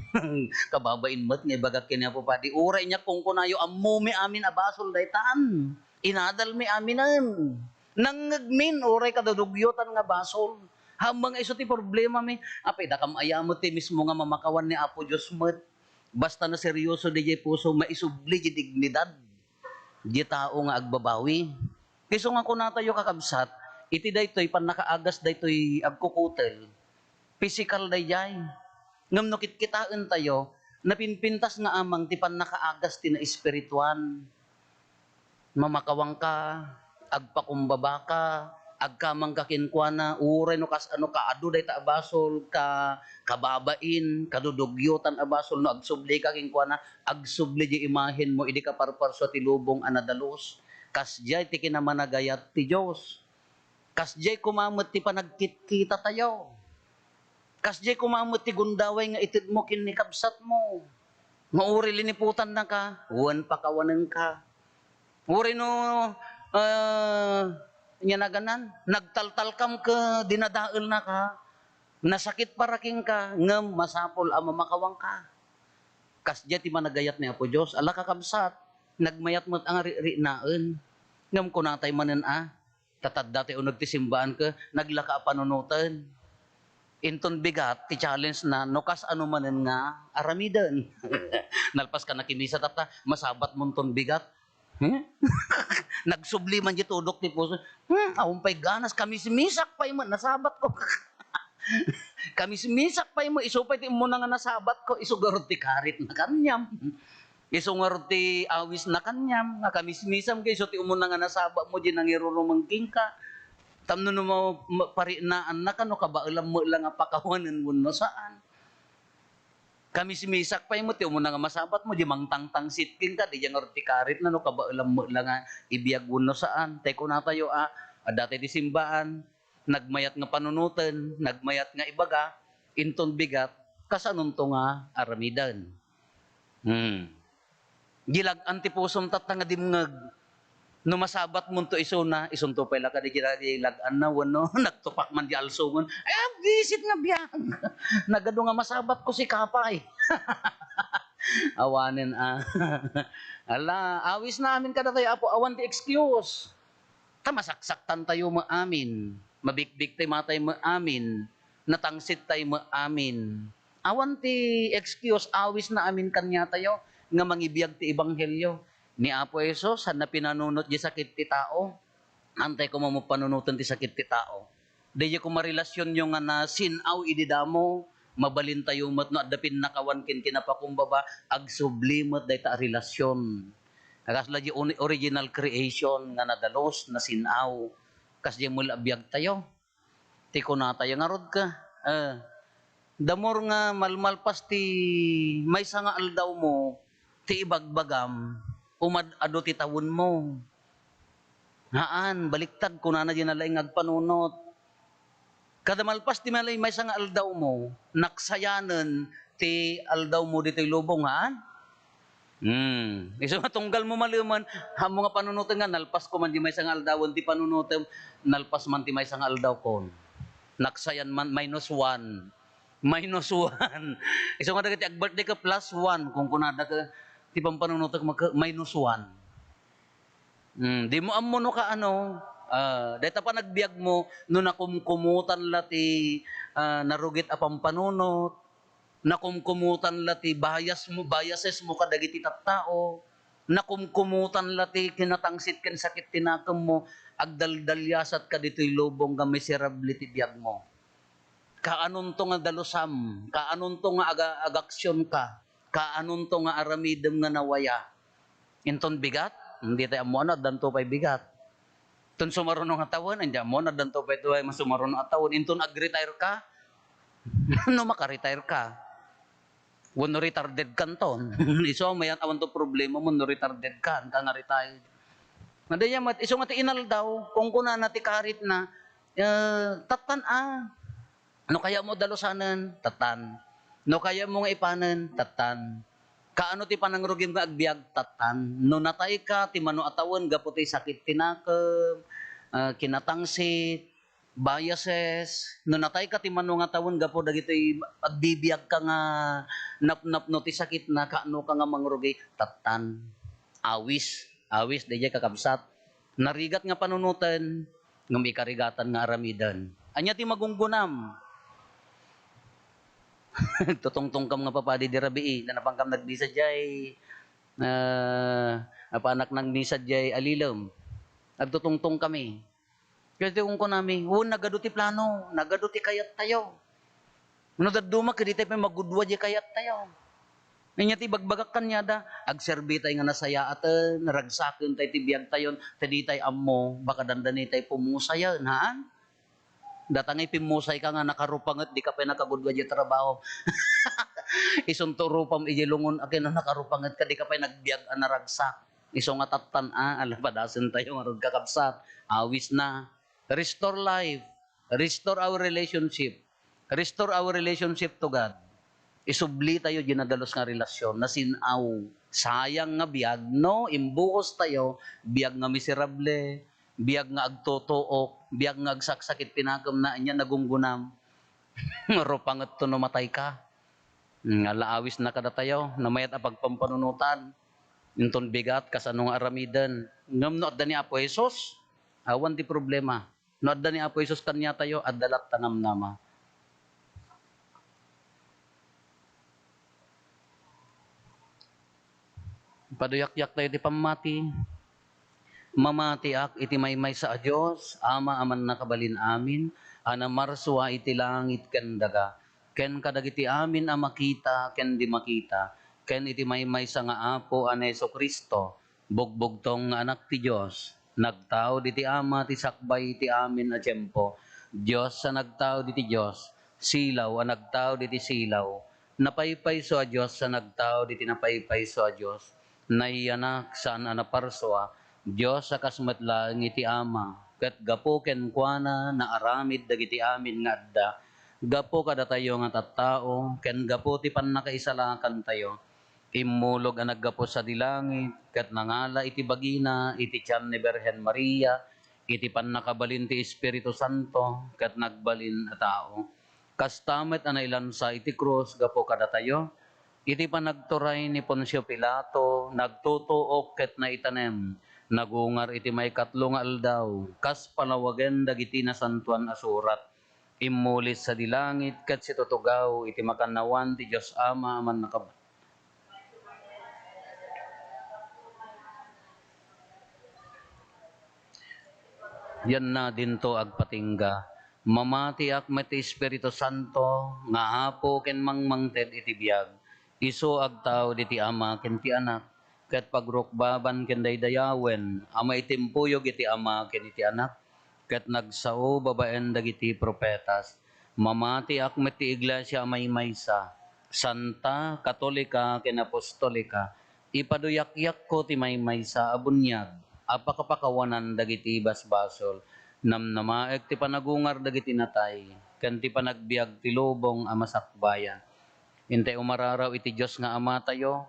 Kababain mat, nga bagat kini Apo Padi. Uray niya kung kunayo, ammo mi amin abasol daytan. Inadal mi aminan. Nangagmin, uray kadadugyotan nga basol. Hamang iso ti problema mi, apay da kam ayamot ti mismo nga mamakawan ni Apo Diyos mat. Basta na seryoso di jay puso, maisubli di dignidad. Di tao nga agbabawi. Kiso nga kung natayo kakabsat, iti daytoy pan nakaagas daytoy agkukutel. Physical day jay. Ngam no kitkitaan tayo, napinpintas nga amang ti pan nakaagas ti na espirituan. Mamakawang ka, agpakumbaba ka, agkamang kakinkwana, uray no kas ano ka, adu day ta abasol, ka kababain, kadudugyotan abasol, no agsubli ka kinkwana, agsubli di imahin mo, idi ka parparso ti lubong anadalos, kasjay ti kinamanagayat ti Diyos, kasjay kumamot ti panagkitkita tayo, kasjay kumamot ti gundaway nga itid mo kinikabsat mo, mauri liniputan na ka, uwan pakawanan ka, uri no, nya na ganan, nagtaltalkam ka, dinadaal na ka, Nasakit paraking ka, ngem masapol ang mamakawang ka. Kasya ti managayat ni Apo Diyos, ala kakabsat, nagmayat mo't ang ri-naan. Ngam kunatay manen tatad dati unod ti simbaan ka, naglaka panunutan. Inton bigat, ti challenge na, nukas ano manen nga, aramidan. Nalpas ka nakimisa tata, masabat mong ton bigat. Nagsubli man di tudok ti puso. Ahumpay ganas, kami simisak pa man, nasabat ko. Kami simisak pa mo, isupay ti mo nga nasabat ko, isugarot ti karit na kanyam. Isungarot ti awis na kanyam, nga kami simisam kayo, so ti umuna nga nasaba mo, di nangirurumangking ka. Tamno no mo parinaan na ka, no kabailam mo lang nga pakawanan mo no saan. Kami simisak pa mo, ti umuna nga masabat mo, di mangtangtang sitking ka, di yang ti karit na, no kabailam mo lang nga ibiyag mo no saan. Teko na tayo, dati di simbaan, nagmayat nga panunutan, nagmayat nga ibaga, inton bigat, kasanon to nga aramidan. Gilag antipusom tatang nga dimngag, no masabat mo to isuna, isunto pala ka di gilag-an na, wano, nagtupak man di alsungon, visit nga biyag. Nagado nga masabat ko si Kapay. Awanin Ala, awis namin kada tayo, apo, awan ti excuse. Masaksakan tayo maamin. Mabikbik tayo matay maamin. Natangsit tayo maamin. Awan ti excuse, awis na amin kanya tayo, nga mangibiyag ti ebanghelyo. Ni Apo Esos, na pinanunot di sakit ti tao. Antay ko mo panunutan ti sakit ti tao. Di ko marelasyon yung nga na sinaw ididamo, mabalin tayo mat no adapin nakawan kin kinapakumbaba, agsublimot day ta relasyon. Kasla di original creation nga nadalos na sinaw. Kas di mula biyag tayo. Ti ko na tayo nga rod ka. Damor nga malmalpas ti may nga aldaw mo, ti ibagbagam, umad-ado ti tawon mo. Haan, baliktad, kunana di nalaing agpanunot. Kada malpas ti malay may nga aldaw mo, naksayanan ti aldaw mo dito'y lubong, haan? Iso nga tunggal mo maluman, hamo nga panunutan nga, nalpas ko man di may nga aldawon, ti panunutan, nalpas man ti may nga aldaw kon. Naksayan man, -1. -1. Iso nga dagiti ag-birthday ka +1, kung kunada ka, ti pampanunutan ka -1. Di mo ammo no ka dahil pa nagbiag mo, no nakumkumutan lati narugit apang panunot, nakumkumutan lati biases mo kadagiti tattao, nakumkumutan lati kinatangsit ken sakit tinakam mo, agdaldalyasat ka dito'y lubong nga miserable ti biag mo. Kaanon to nga dalusam, kaanon to nga agaksyon ka, kaanon to nga aramidem nga nawaya. Inton bigat, hindi tayo mo na, danto pa'y bigat. Inton sumarunong nga tawon, hindi mo na, danto pa'y tuway masumarunong nga tawon. Inton ag-retire ka, no maka-retire ka. Wano retarded kan ton. Iso, mayan awan to problema mo, no retarded ka nga retire. Nadaya mat, iso nga ti inal daw, kung kuna na ti karit na, tatan no kaya mo dalusanan, tatan. No kaya mo nga ipanan, tatan. Kaano ti panangrugim nga agbiag, tatan. No natay ka, ti mano atawan, gapo ti sakit tinakam, kinatangsit, biases. No natay ka, ti mano nga tawon, gapo dagitoy agbibiyag ka nga nap-nap no ti sakit na, kaano ka nga mangrugi, tatan. Awis, DJ kakabsat. Narigat nga panunutan, nga may karigatan nga aramidan. Anya ti magunggunam. Tutungtong kam nga papadi di rabii, na napangkam nagbisa jay, apanak nang misa jay alilom. Nagtutungtong kami. Kasi kung ko namin, nagado ti plano, nagado ti kayat tayo. Nagdaduma, kadi tayo magudwa jay kayat tayo. Ninya ti bagbagak kanya da, agserbi tayo nga nasaya atan, naragsakin tayo ti biyag tayo, tadi tayo ammo, baka dandani tayo pumusaya, naan? Datangay pimusay ka nga nakarupangat, di ka pa nakagudwa di trabaho. Isunturupam ijilungon akin na nakarupangat ka, di ka pa nagbiag naragsak. Iso nga tatan alapadasan tayo nga kakabsat. Awis na. Restore life. Restore our relationship. Restore our relationship to God. Isubli tayo ginadalos nga relasyon na sinaw. Sayang nga biag, no? Imbuhos tayo, biag nga miserable, biag nga agtotook, biag nga agsaksakit pinagam na niya nagunggunam. Marupangat to numatay ka. Nga laawis na kada tayo, na mayat apagpampanunutan. Inton bigat, kasanong aramidan. Ngam no adda ni Apo Jesus, awan di problema. No adda ni Apo Jesus kanya tayo, adalat tanam nama. Paduyak-yak tayo di pamati. Mamatiak iti maymay sa Diyos, ama aman nakabalin amin, ana marswa iti langit ken daga. Ken kadagiti amin a makita, ken di makita. Ken iti maymay sa nga apo an Heso Kristo, bugbugtong nga anak ti Diyos. Nagtao diti ama ti sakbay ti amin a tiyempo. Diyos sa nagtao diti Diyos, silaw a nagtao diti silaw. Napaypay so a Diyos sa nagtao diti napaypay so a Diyos. Naiyanak saan anaparswa, Diyos sa kasmatlang iti ama, kat gapo ken kuana na aramid dagiti amin nga adda, gapo kada tayo nga tattao, ken gapo ti pannakaisalakan tayo, immulog ang naggapo sa dilangit, kat nangala iti bagina, iti tiyan ni Berhen Maria, iti pannakabalin ti Espiritu Santo, kat nagbalin a tao. Kastamet anailan sa iti krus, gapo kada tayo, iti panagturay ni Poncio Pilato, nagtutuok ket na itanem, nagungar iti may katlong aldaw, kas palawagen dagiti nasantuan asurat, imulis sa dilangit ket situtugaw, iti makanawan ti Diyos Ama man nakab. Yan na dinto agpatingga, mamati ak met Espiritu Santo, nga apo ken mangmangted iti biag, iso agtaw diti ama ken ti anak, ket pagrukbaban ken daydayawen, ama itimpuyog iti ama ken iti anak, ket nagsao babaen dagiti propetas, mamati ak met ti iglesia maymaysa, santa, katolika ken apostolika, ipaduyak-yak ko ti maymaysa a bunyag, apakapakawanan dagiti basbasol, namnamaek ti panagungar dagiti natay, ken ti panagbiag ti lubong a masakbayan. Intay umararaw iti Diyos nga ama tayo,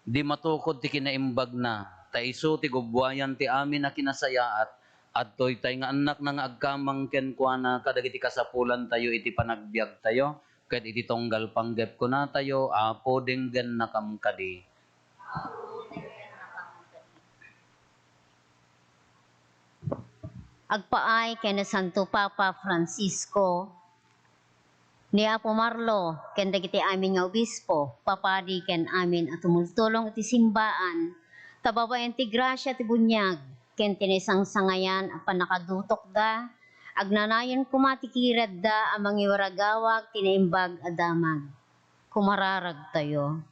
di matukod ti kinaimbag na, ta iso ti gubwayan ti amin na kinasayaat, at to'y tay nga anak na nga agkamang kenkwana kadagiti kasapulan tayo iti panagbiag tayo, ket iti tonggal panggep ko na tayo, apo denggen na kamkadi. Agpaay kay na Santo Papa Francisco, ni Apo Marlo, ken dagiti amin nga obispo, papadi ken amin at tumultulong iti simbaan, tababayan ti grasya ti bunyag, ken tinisang sangayan at panakadutok da, agnanayon kumatikirad da amang iwaragawag tinaimbag adamag. Kumararag tayo.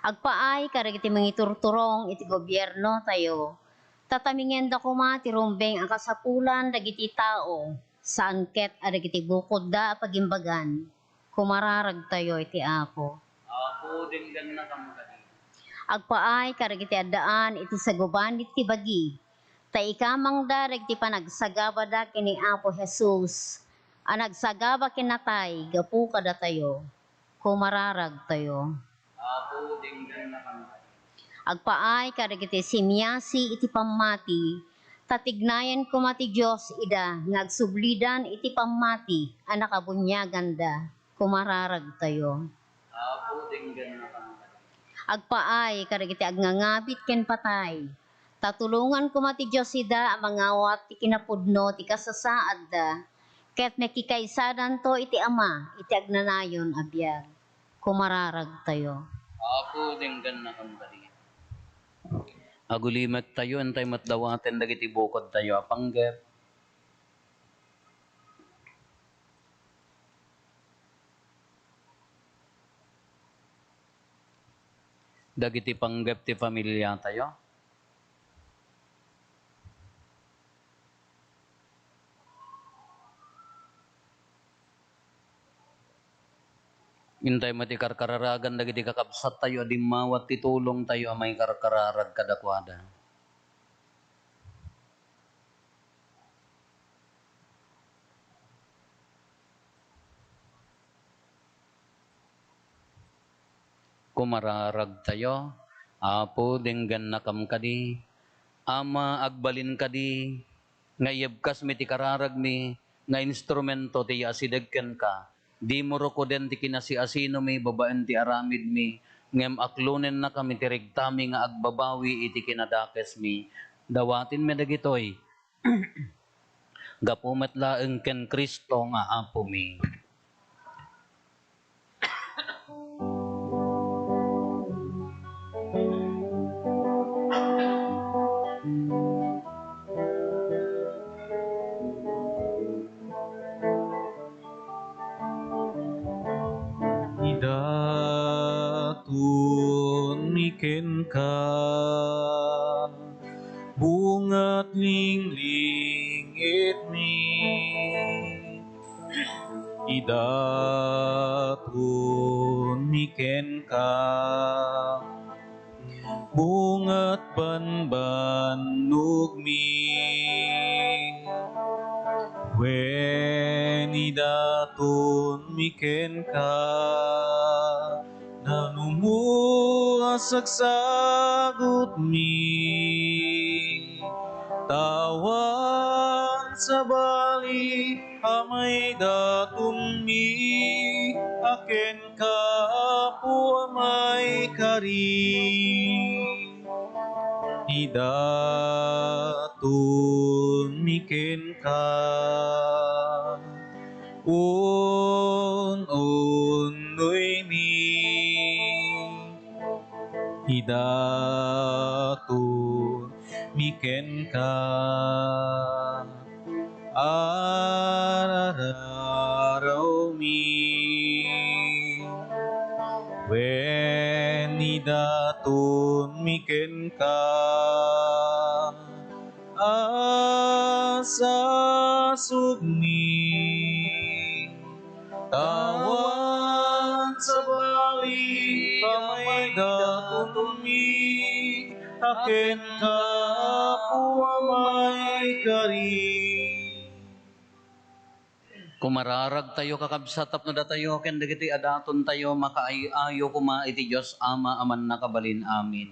Agpaay karagiti mangiturturong iti gobyerno tayo, tatamingen da kuma ti rumbeng ang kasapulan dagiti tao, saan ket adagiti bukod da pagimbagan, kumararag tayo iti Apo. Apo denggen na kamkadi. Agpaay karagiti addaan iti saguban iti bagi, ta ikamang da dagiti panagsagaba da kini Apo Jesus, anagsagaba kinatay, gapu kada tayo, kumararag tayo. Apo denggen na kamkadi. Agpaay karagiti simyasi iti pamati, tatignayan ko mati Diyos ida, ngagsublidan iti pamati, anak abunyagan da, kumararag tayo. Apo denggen na kamkadi. Agpaay karagiti agnangabit ken patay, tatulungan ko mati Diyos ida, amangawat ti kinapudno ti kasasaad da, ket nakikaisadan to iti ama, iti agnanayon abiyag, kumararag tayo. Apo denggen na kamkadi. Agulimet tayo, antay matdawaten dagiti bukod tayo apanggep. Dagiti panggep ti pamilya tayo. Intay mati karkararagan dagiti kakabsat tayo dimawat ti tulong tayo amay karkararag kadakwada. Kumararag tayo, apo denggan na kamkadi, ama agbalin kadi, ngayebkas mi ti kararag mi, nga instrumento ti asidegken ka. Di mo ro ko den ti kinasi asino mi babaen ti aramid mi. Ngem aklunen na kami ti regtami nga agbabawi iti kinadakes mi. Dawatin mi dagitoy. Gapumet laeng ken Kristo nga apo mi. Idatun miken ka, bungat linglingit mi. Idatun miken ka, bungat banbannog mi. Wen idatun miken ka, nanumuasagsagot mi. Tawan sa bali amay datun mi, aken ka po amay kari. Idatun miken ka, unoy mi. Idatun miken ka, araraw mi. Wen idatun miken ka, asasog mi. Tawan sa bali amay datun mi, aken ka po amay kari. Kumararag tayo kakabsatap na datayo ken dagiti adaton tayo makaayo kuma iti Dios Ama aman nakabalin amin.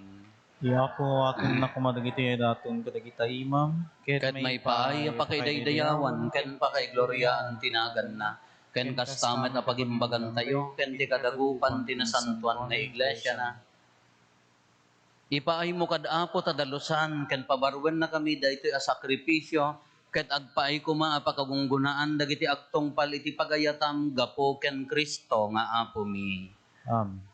Iya po akin na kumadagiti daton kadagita imam, Ket may paay pakidaydayawan ken pakigloryaan tinagan na. Ken kastamet na pagimbagan tayo ken ti kadagupan tinasantuan nga iglesia na. Ipaay mo kad apo tadalusan ken pabarwen na kami daytoy a sakripisyo ket agpaay kuma a pakagunggunaan dagiti agtungpal iti pagayatam gapo ken Kristo nga apo mi.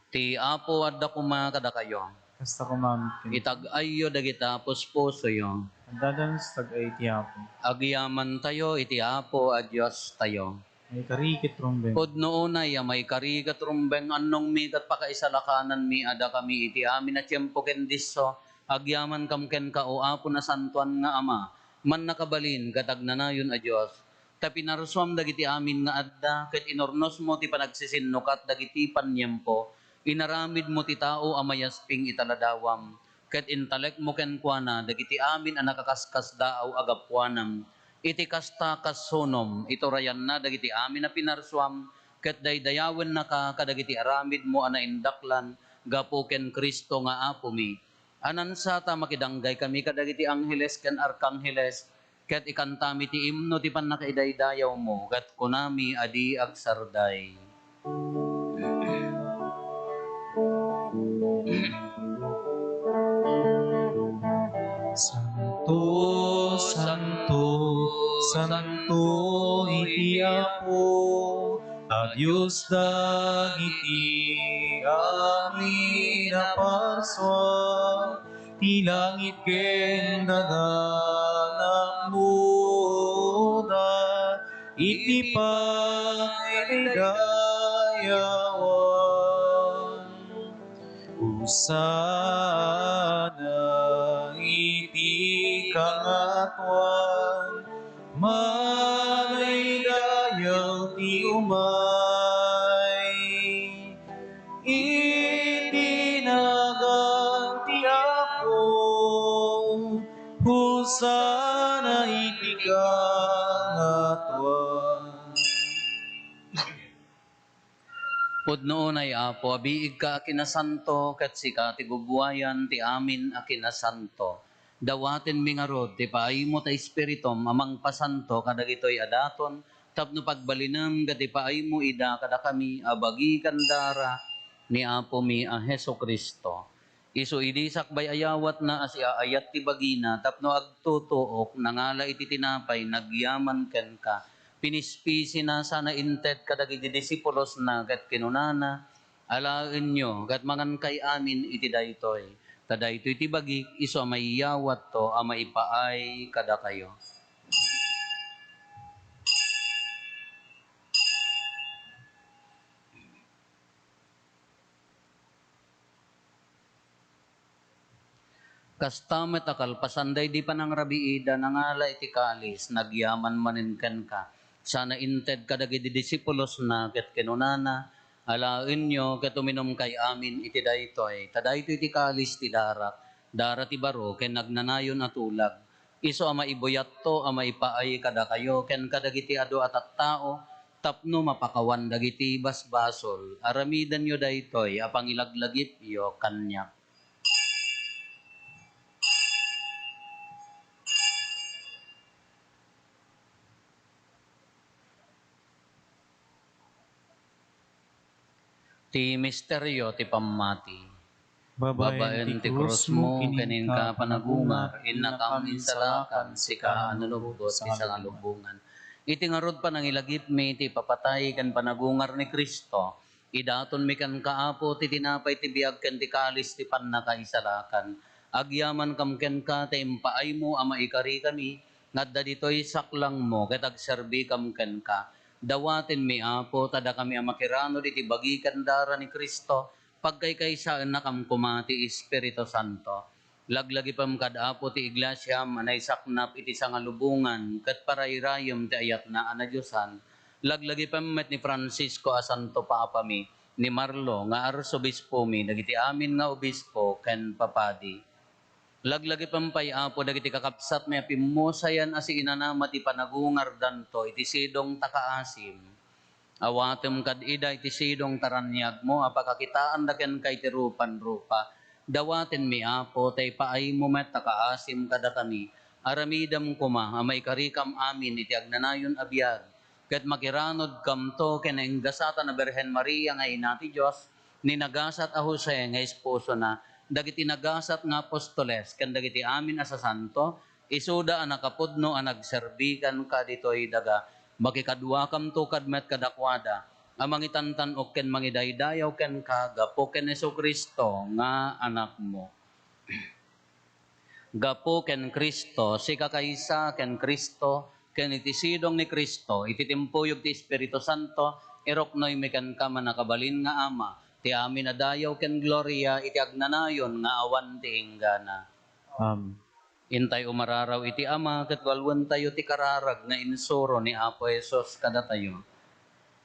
Ti apo adda kuma kada kayo. Kasta ko ma'am, Itag-ayo dagita puspuso yo. dadan sa tag-ay tiyapo. Agyaman tayo iti apo a Dios tayo. May karikit rumben. Pod noonay may karigat rumbeng annong mi kat pakaisalakanan mi ada kami iti amin at tiyempo ken disso agyaman kam ken ka o apo na santuan nga ama man nakabalin katag nanayon a Dios ta pinarsuam dagiti amin nga adda ket inornos mo ti panagsisinnukat dagiti panyempo inaramid mo ti tao a mayasping italadawam ket intalek mo ken kuana dagiti amin a nakakaskas daaw agapwanam iti kasta kasunom ito rayan na dagiti amin na pinarsuam ket daydayawen na ka kadagiti aramid mo ana indaklan gapo ken Kristo nga apo mi anansa ta makidanggay kami kadagiti angheles ken arkangheles ket ikantami ti imno ti pannakaidaydayaw mo ket kunami adi agsarday. Santo, Santo, Santo iti Apo, a Diyos dagiti amin a parswa, ti langit ken dadanak muda, iti pagdayawan. Usana iti kangatuan, manay dayaw ti umay. Itinagan ti Apo, Husana iti kangatuan. Pod noon ay apo, abiig ka akinasanto, ket sika ti gubuayan ti amin akinasanto. Dawaten mi nga rod, ti paaymo ta espiritom, amang pasanto, kadagitoy adaton, tapno pagbalinam, gati paaymo ida, kada kami, abagi kandara, ni Apo mi a Heso Kristo. Isu idi sakbay ayawat na as ayat ti bagina, tapno agtutuok, nangala iti tinapay, nagyaman ken ka. Pinispisi na sana inted kadagiti disipulos na kat kinunana, alaen nyo, kat mangan kay amin iti daytoy. Tadaytoy ti bagik, isu amayawat to, amaipaay kada kayo. Kastamet akal pasanday di pa ng rabiida nangala iti kalis nagyaman maninken ka sana inted kadagiti disipulos na ket kinunana alaen nyo ket uminom kay amin iti daytoy tadaytoy iti kalis ti dara ti baro ken nagnanayon atulag iso ama ibuyat to ama ipaay kada kayo ken kadagiti adu at tao tapno mapakawan dagiti basbasol aramidan nyo daytoy apang ilaglagip yo kanyak. Ti misteryo ti pammati. Babaen ti krus mo, kanin ka panagungar, inakam insalakan, sika anulubot, isang alubungan. Iti ngarod pa nang ilagip mi, ti papatay kan panagungar ni Kristo, idaton mi kan kaapo, ti tinapay ti biag kan ti kalis ti pannakaisalakan. Agyaman kam ken ka, ti impaay mo, ama ikari kami, ngadda ditoy saklang mo, ket agserbi kam ken ka. Dawaten mi apo, tada kami amakirano, iti bagikan dara ni Kristo, pagkaykaysaan na kam kumati Espiritu Santo. Laglagi pam kadapo ti iglesia manay saknap iti sangalubungan ket parayrayom ti ayat na anadyosan. Laglagi pam met ni Francisco a Santo Paapami ni Marlo nga arsobispo mi dagiti amin nga obispo ken papadi. Laglagi pampay apo dagiti kakapsat may pimusayan asi inanama ti panagungar danto iti sidong takaasim. Awatem kad ida iti sidong taranyag mo, apakakitaan da ken kay tirupan rupa. Dawaten mi apo, tay paay mo met takaasim kada kami. Aramidam kuma, amay karikam amin iti agnanayon abiyag. Ket makiranod kam to ken enggasata na Berhen Maria nga ina ti Dios, ni nagasat a Jose nga esposo na, dagiti nagasat nga apostoles, ken dagiti amin asa santo, isuda a nakapudno a nagserbikan ka ditoy daga, makikadwa kam to kadmet kadakwada amang itantan o ken mangidaydayaw ken kagapo ken Hesus Kristo nga anak mo. Gapo ken Kristo si kakaysa ken Kristo ken iti sidong ni Kristo iti timpuyog ti Espiritu Santo iroknoy mi ken ka manakabalin nga ama ti amin adayaw ken gloria iti agnanayon nga awan ti inggana. Intay umararaw iti ama, ket walwen tayo ti kararag nga insuro ni Apo Hesus kada tayo.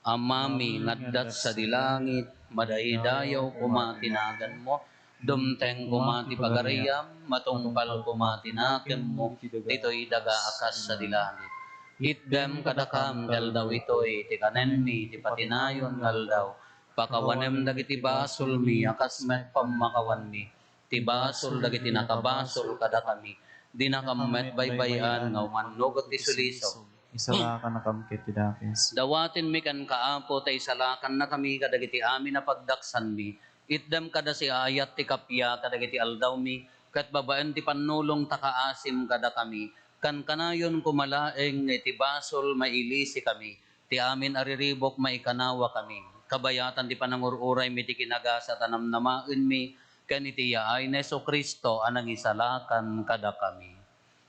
Amami ngaddat sa dilangit, madaydayaw kumatinagan mo, dumteng kumati pagariyam, matungpal kumatinakem mo, dito'y daga akas sa dilangit. Itdem kadakam daldaw ito'y ti kanenmi, ti patinayon ngaldaw, pakawanem dagiti basol mi, akas met pamakawan mi, ti basol dagiti nakabasol kada kami, di nakamet baybayan nga umanugot ti suliso. Isalakan na kam ket tidakes. Dawatin mi kan kaapo tay salakan na kami kadagiti amin na pagdaksan mi. Itdem kada si ayat ti kapya kadagiti aldaw mi ket babaen ti panulong takaasim kada kami. Kan kanayon kumalaeng ti basol mailisi kami. Ti amin ariribok maikanawa kami. Kabayatan ti panangururay mi ti kinagasa tanamnamaen mi ken iti yaay ni Hesus Kristo anang isalakan kada kami.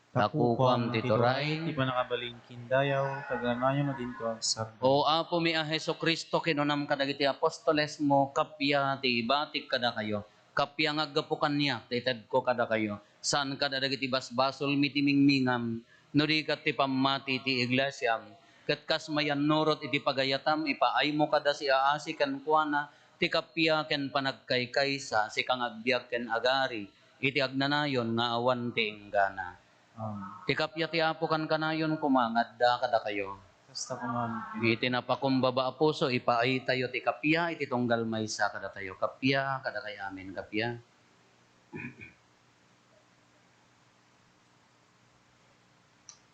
Takukwam tituray, Di pa nakabalingkin dayaw, kaganayon na din to ang sardo. o Apo mi a Hesus Kristo kinunam kadagiti apostoles mo kapya ti ibatik kada kayo. Kapya nga gapukan niya, tited ko kada kayo. Saan kada dagiti basbasol mitimingmingam, nurikat ti pamati ti iglesia. Ket kas mayan nurot iti pagayatam, ipaay mo kada si aasi kan kuana, ti kapya ken panagkaykaysa, si kang agbiag ken agari, iti agnanayon nga awan ti inggana. Ti kapya ti Apo kan kanayon kumangadda kada kayo. Basta kuman. Iti napakumbaba a puso, ipaay tayo ti kapya, iti tunggal maysa kada tayo. Kapya, kada kay amin kapya.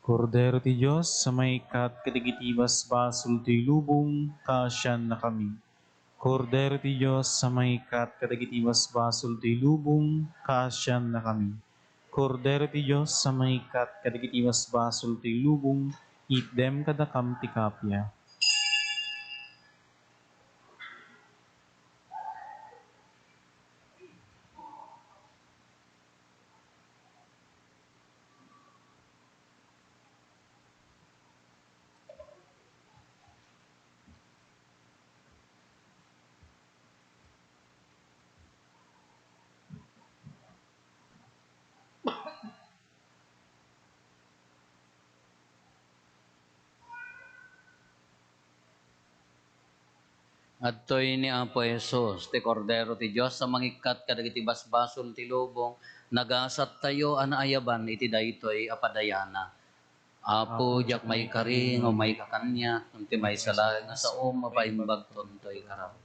Kordero ti Diyos, sa may katigitibas basul ti lubong, kasyan na kami. Kordero ti Diyos, sa may katigitibas basul ti lubong, kasyan na kami. Kordero ti Diyos, sa may katigitibas basul ti lubong, itdem kadakam ti kapya. Adtoy ni Apo Jesus, ti Kordero ti Diyos, sa mangikat kadagiti basbason ti lubong, nagasat tayo anaayaban iti daytoy apadayana. Apo, jak may karing o may kakanya, unti may salag nga sa mapaimbag tontoy karap.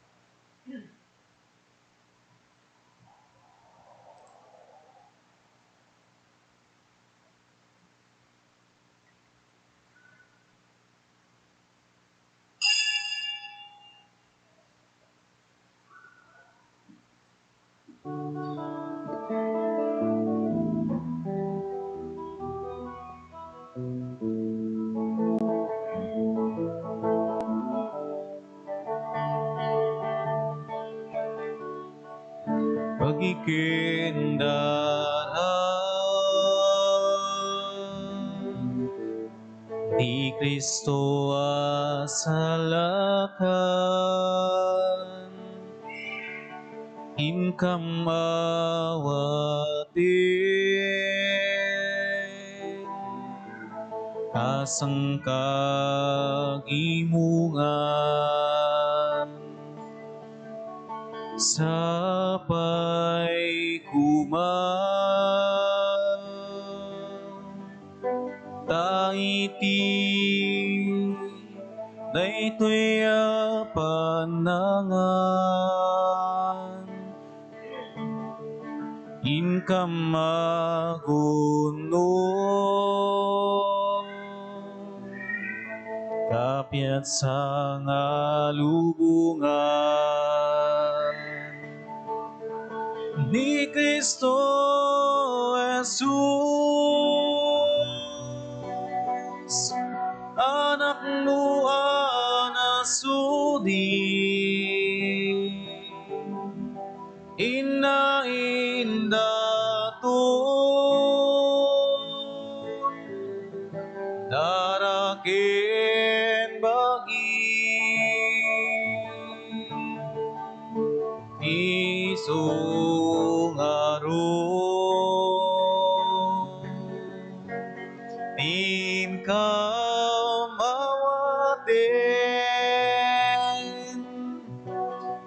Pagikindaran ni Kristo asalakan, incam awatin, kasangkagimungan, sapay kuman, taiti daytoy panangan, incam magunno, kapiat sa ngalubungan ni Kristo Jesus, anak mo anasudi, inainda to daraken bagi isungaro tin kamawaten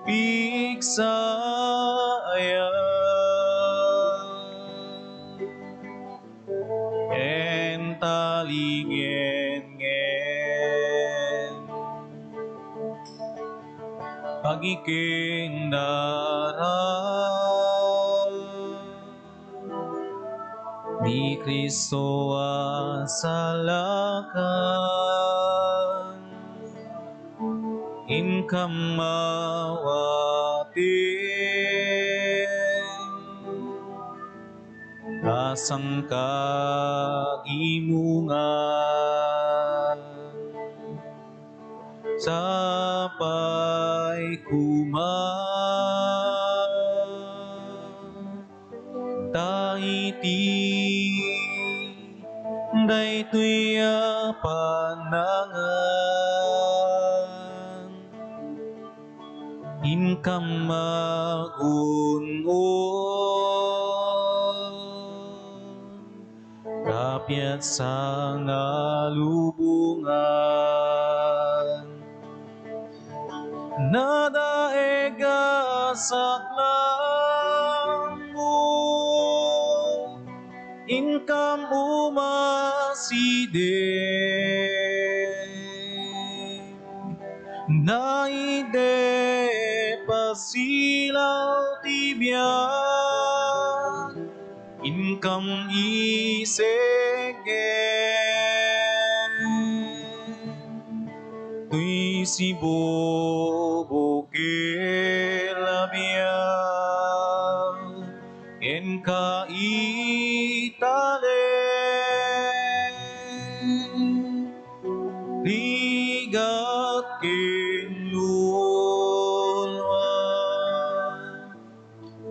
pigsaya en talingen pagikindaran ni Kristo asalakan, incam mawatin, kasangkagimungan, sapay kuman, taiti daytoy panangan, incam magungon, kapiat sa ngalubungan, nadaega saklang mo, incam umaside, naide pasilaw tibiyag, incam isegen, si bobo labia en ka itale ligat ken lulwa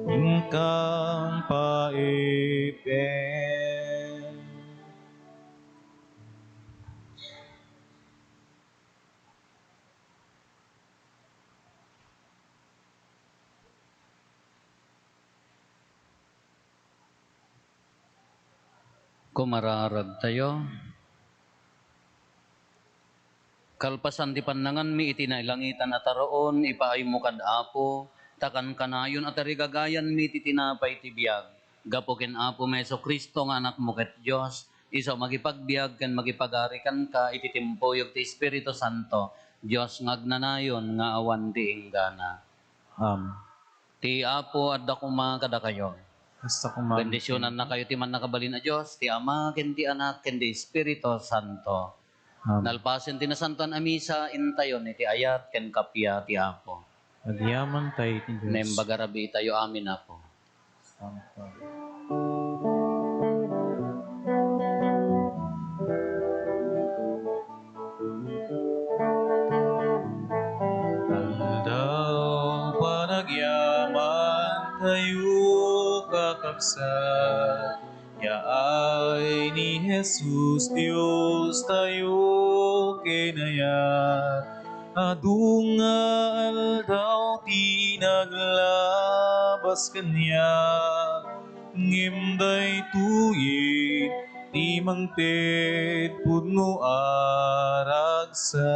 en kang paepen. Kumararag tayo. Kalpasan ti pannangan mi iti nailangitan at aroon, ipaay mo kad apo, takan kanayon at arigagayan mi iti tinapay ti biyag. Gapokin apo Meso Kristo nga anak mo ket Diyos, iso magipagbiag ken magipagarikan ka iti timpuyog ti Espiritu Santo, Diyos ngagnanayon nga awan ti inggana. Ti apo at dakuma kada kayo. Basta kumain. Bendisyonan na kayo ti man nakabalin na Diyos, ti Ama, ken ti Anak, ken ti Espiritu Santo. Nalpasin ti nasantuan a misa, intayon iti ayat, ken kapya ti Apo. Agyaman tayo ti Diyos. Nembagarabi tayo, amin Apo. Aldaw panagyaman tayo kakabsat, yaay ni Jesus Diyos tayo kinayat. Adunga aldaw ti naglabas kanya, ngimday tuyin ti mangted pudno aragsa.